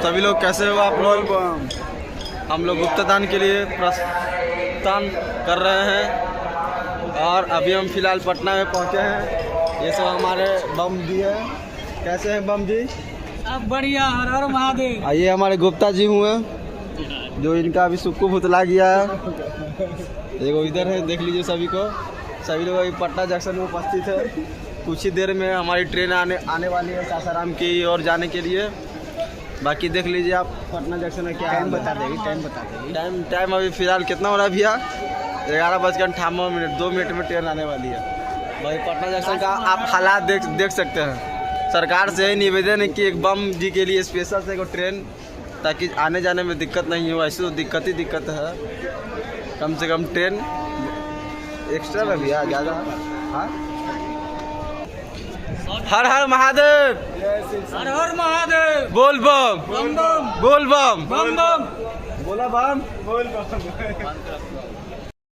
सभी लोग कैसे हो आप लोग? हम लोग गुप्तदान के लिए प्रस्थान कर रहे हैं और अभी हम फिलहाल पटना में पहुंचे हैं। ये सब हमारे बम जी है। कैसे हैं बम जी? अब बढ़िया, हर हर महादेव। ये हमारे गुप्ता जी हुए जो इनका अभी सुक्कू भुतला गया है। देखो इधर है, देख लीजिए सभी को। सभी लोग अभी पटना जंक्शन में उपस्थित है। कुछ ही देर में हमारी ट्रेन आने वाली है सासाराम की ओर जाने के लिए। बाकी देख लीजिए आप पटना जंक्शन में क्या टाइम बता देगी। टाइम अभी फिलहाल कितना हो रहा है भैया? 11:58, 2 मिनट में ट्रेन आने वाली है। भाई पटना जंक्शन का आप हालात देख सकते हैं। सरकार से यही निवेदन है कि एक बम जी के लिए स्पेशल से एक ट्रेन, ताकि आने जाने में दिक्कत नहीं हो। ऐसे तो दिक्कत है, कम से कम ट्रेन एक्स्ट्रा में भैया ज़्यादा। हाँ, हर हर महादेव, हर हर महादेव। बोल बम, बम बम बोल बम, बम बम। बोला बम, बोल बम।